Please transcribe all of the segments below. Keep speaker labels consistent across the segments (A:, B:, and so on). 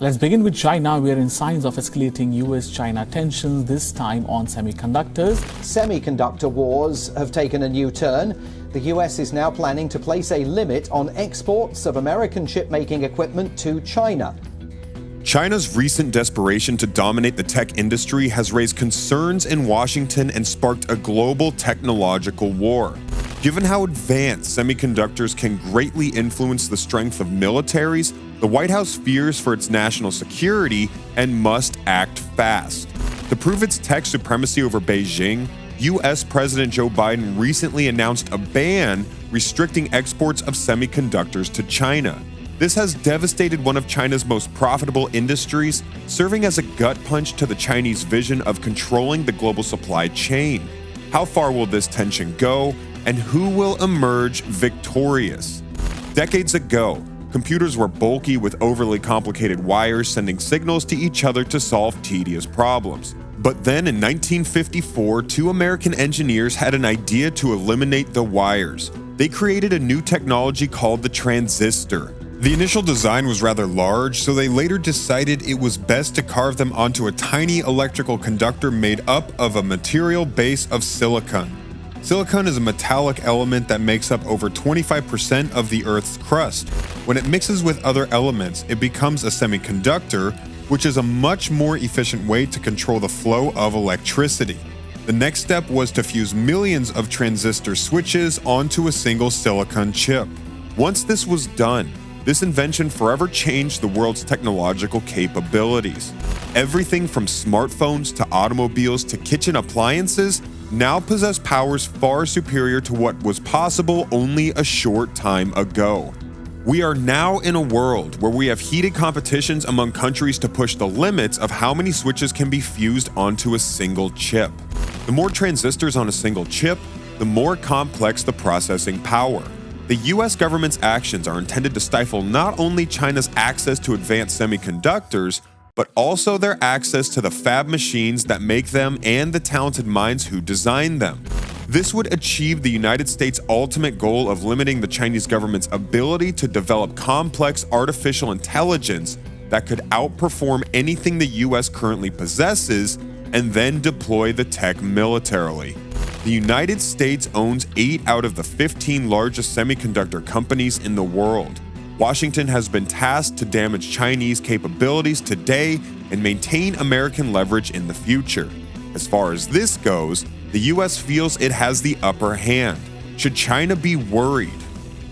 A: Let's begin with China. We are in signs of escalating US-China tensions, this time on semiconductors.
B: Semiconductor wars have taken a new turn. The US is now planning to place a limit on exports of American chip-making equipment to China.
C: China's recent desperation to dominate the tech industry has raised concerns in Washington and sparked a global technological war. Given how advanced semiconductors can greatly influence the strength of militaries, the White House fears for its national security and must act fast. To prove its tech supremacy over Beijing, U.S. President Joe Biden recently announced a ban restricting exports of semiconductors to China. This has devastated one of China's most profitable industries, serving as a gut punch to the Chinese vision of controlling the global supply chain. How far will this tension go, and who will emerge victorious? Decades ago, computers were bulky with overly complicated wires sending signals to each other to solve tedious problems. But then in 1954, two American engineers had an idea to eliminate the wires. They created a new technology called the transistor. The initial design was rather large, so they later decided it was best to carve them onto a tiny electrical conductor made up of a material base of silicon. Silicon is a metallic element that makes up over 25% of the Earth's crust. When it mixes with other elements, it becomes a semiconductor, which is a much more efficient way to control the flow of electricity. The next step was to fuse millions of transistor switches onto a single silicon chip. Once this was done, this invention forever changed the world's technological capabilities. Everything from smartphones to automobiles to kitchen appliances now possess powers far superior to what was possible only a short time ago. We are now in a world where we have heated competitions among countries to push the limits of how many switches can be fused onto a single chip. The more transistors on a single chip, the more complex the processing power. The US government's actions are intended to stifle not only China's access to advanced semiconductors, but also their access to the fab machines that make them and the talented minds who design them. This would achieve the United States' ultimate goal of limiting the Chinese government's ability to develop complex artificial intelligence that could outperform anything the US currently possesses and then deploy the tech militarily. The United States owns 8 out of the 15 largest semiconductor companies in the world. Washington has been tasked to damage Chinese capabilities today and maintain American leverage in the future. As far as this goes, the US feels it has the upper hand. Should China be worried?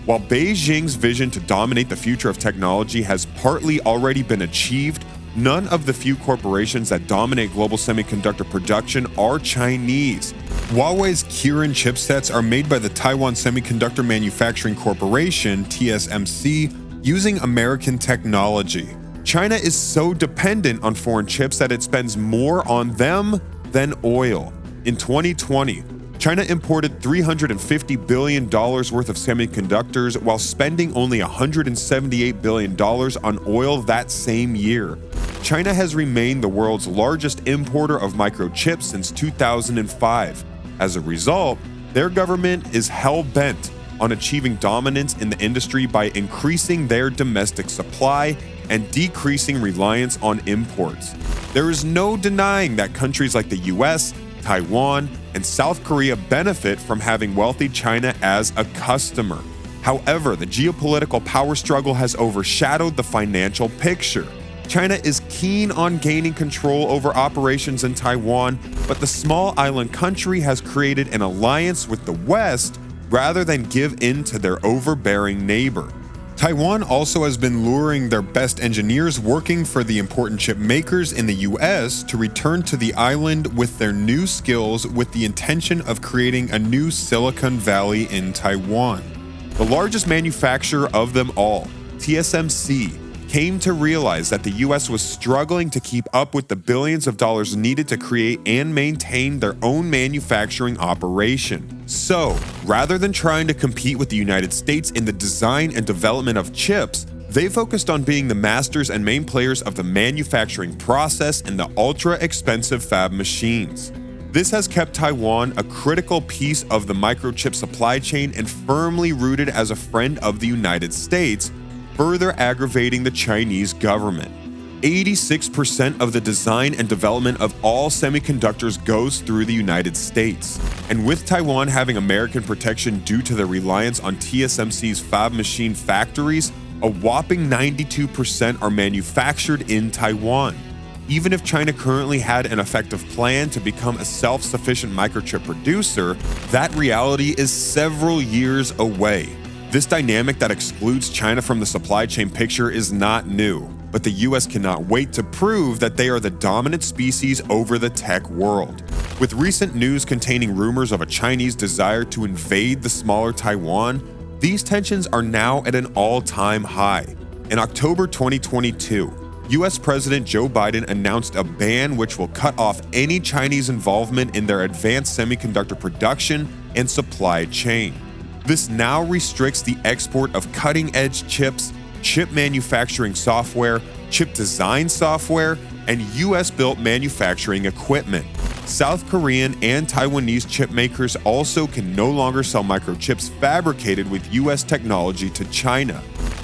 C: While Beijing's vision to dominate the future of technology has partly already been achieved, none of the few corporations that dominate global semiconductor production are Chinese. Huawei's Kirin chipsets are made by the Taiwan Semiconductor Manufacturing Corporation, TSMC, using American technology. China is so dependent on foreign chips that it spends more on them than oil. In 2020, China imported $350 billion worth of semiconductors while spending only $178 billion on oil that same year. China has remained the world's largest importer of microchips since 2005. As a result, their government is hell-bent on achieving dominance in the industry by increasing their domestic supply and decreasing reliance on imports. There is no denying that countries like the US, Taiwan, and South Korea benefit from having wealthy China as a customer. However, the geopolitical power struggle has overshadowed the financial picture. China is keen on gaining control over operations in Taiwan, but the small island country has created an alliance with the West rather than give in to their overbearing neighbor. Taiwan also has been luring their best engineers working for the important chip makers in the US to return to the island with their new skills with the intention of creating a new Silicon Valley in Taiwan. The largest manufacturer of them all, TSMC, came to realize that the US was struggling to keep up with the billions of dollars needed to create and maintain their own manufacturing operation. So, rather than trying to compete with the United States in the design and development of chips, they focused on being the masters and main players of the manufacturing process and the ultra-expensive fab machines. This has kept Taiwan a critical piece of the microchip supply chain and firmly rooted as a friend of the United States, further aggravating the Chinese government. 86% of the design and development of all semiconductors goes through the United States. And with Taiwan having American protection due to their reliance on TSMC's fab machine factories, a whopping 92% are manufactured in Taiwan. Even if China currently had an effective plan to become a self-sufficient microchip producer, that reality is several years away. This dynamic that excludes China from the supply chain picture is not new, but the US cannot wait to prove that they are the dominant species over the tech world. With recent news containing rumors of a Chinese desire to invade the smaller Taiwan, these tensions are now at an all-time high. In October 2022, US President Joe Biden announced a ban which will cut off any Chinese involvement in their advanced semiconductor production and supply chain. This now restricts the export of cutting-edge chips, chip manufacturing software, chip design software, and US-built manufacturing equipment. South Korean and Taiwanese chip makers also can no longer sell microchips fabricated with US technology to China.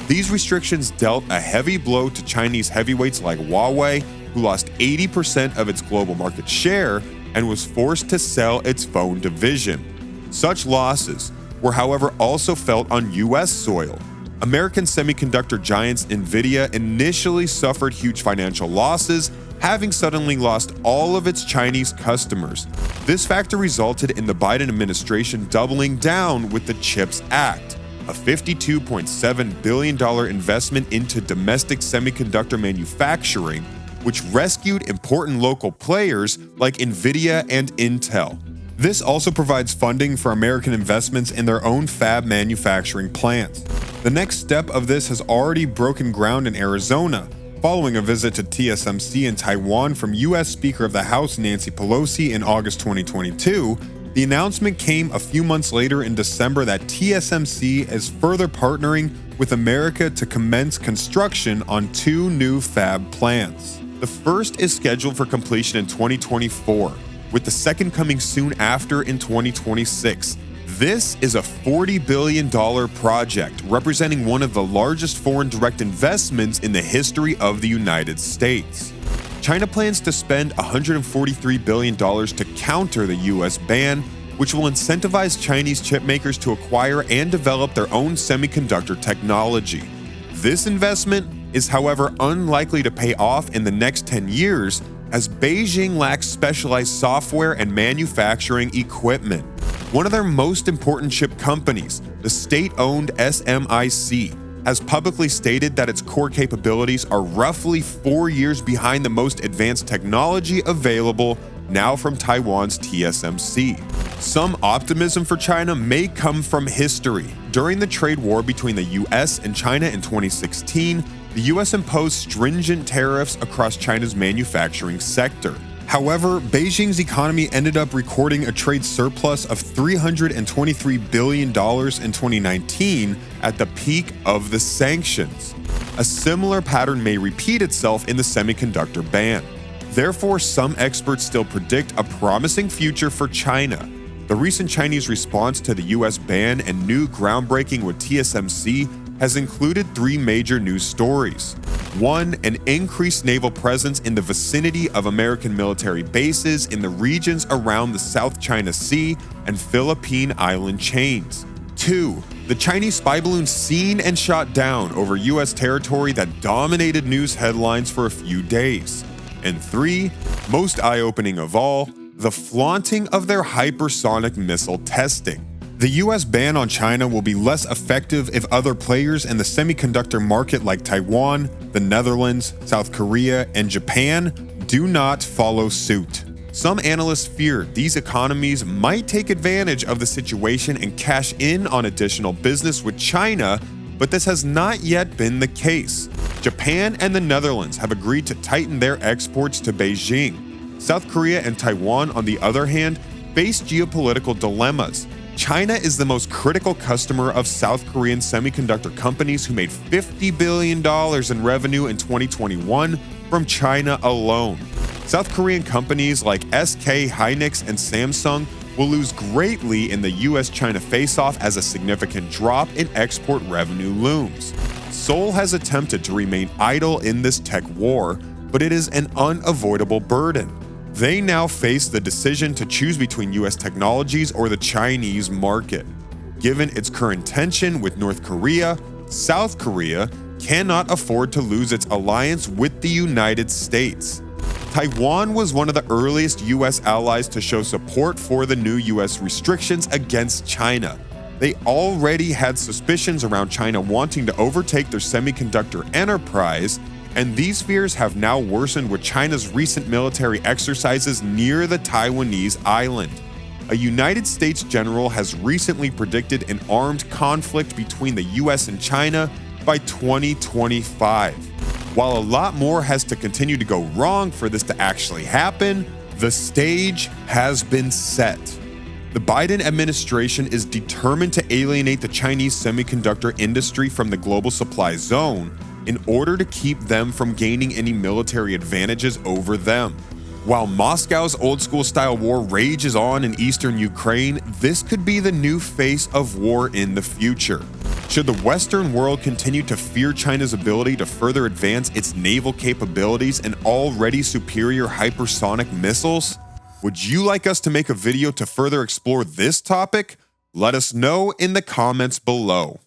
C: These restrictions dealt a heavy blow to Chinese heavyweights like Huawei, who lost 80% of its global market share and was forced to sell its phone division. Such losses were, however, also felt on US soil. American semiconductor giants Nvidia initially suffered huge financial losses, having suddenly lost all of its Chinese customers. This factor resulted in the Biden administration doubling down with the CHIPS Act, a $52.7 billion investment into domestic semiconductor manufacturing, which rescued important local players like Nvidia and Intel. This also provides funding for American investments in their own fab manufacturing plants. The next step of this has already broken ground in Arizona. Following a visit to TSMC in Taiwan from U.S. Speaker of the House Nancy Pelosi in August 2022, the announcement came a few months later in December that TSMC is further partnering with America to commence construction on 2 new fab plants. The first is scheduled for completion in 2024. With the second coming soon after in 2026. This is a $40 billion project, representing one of the largest foreign direct investments in the history of the United States. China plans to spend $143 billion to counter the US ban, which will incentivize Chinese chip makers to acquire and develop their own semiconductor technology. This investment is, however, unlikely to pay off in the next 10 years, as Beijing lacks specialized software and manufacturing equipment. One of their most important chip companies, the state-owned SMIC, has publicly stated that its core capabilities are roughly 4 years behind the most advanced technology available now from Taiwan's TSMC. Some optimism for China may come from history. During the trade war between the US and China in 2016, the US imposed stringent tariffs across China's manufacturing sector. However, Beijing's economy ended up recording a trade surplus of $323 billion in 2019 at the peak of the sanctions. A similar pattern may repeat itself in the semiconductor ban. Therefore, some experts still predict a promising future for China. The recent Chinese response to the US ban and new groundbreaking with TSMC has included 3 major news stories. 1, an increased naval presence in the vicinity of American military bases in the regions around the South China Sea and Philippine island chains. 2, the Chinese spy balloon seen and shot down over US territory that dominated news headlines for a few days. And 3, most eye-opening of all, the flaunting of their hypersonic missile testing. The US ban on China will be less effective if other players in the semiconductor market like Taiwan, the Netherlands, South Korea, and Japan do not follow suit. Some analysts fear these economies might take advantage of the situation and cash in on additional business with China, but this has not yet been the case. Japan and the Netherlands have agreed to tighten their exports to Beijing. South Korea and Taiwan, on the other hand, face geopolitical dilemmas. China is the most critical customer of South Korean semiconductor companies who made $50 billion in revenue in 2021 from China alone. South Korean companies like SK Hynix and Samsung will lose greatly in the US-China face-off as a significant drop in export revenue looms. Seoul has attempted to remain idle in this tech war, but it is an unavoidable burden. They now face the decision to choose between US technologies or the Chinese market. Given its current tension with North Korea, South Korea cannot afford to lose its alliance with the United States. Taiwan was one of the earliest US allies to show support for the new US restrictions against China. They already had suspicions around China wanting to overtake their semiconductor enterprise, and these fears have now worsened with China's recent military exercises near the Taiwanese island. A United States general has recently predicted an armed conflict between the US and China by 2025. While a lot more has to continue to go wrong for this to actually happen, the stage has been set. The Biden administration is determined to alienate the Chinese semiconductor industry from the global supply zone in order to keep them from gaining any military advantages over them. While Moscow's old-school style war rages on in eastern Ukraine, this could be the new face of war in the future. Should the Western world continue to fear China's ability to further advance its naval capabilities and already superior hypersonic missiles? Would you like us to make a video to further explore this topic? Let us know in the comments below.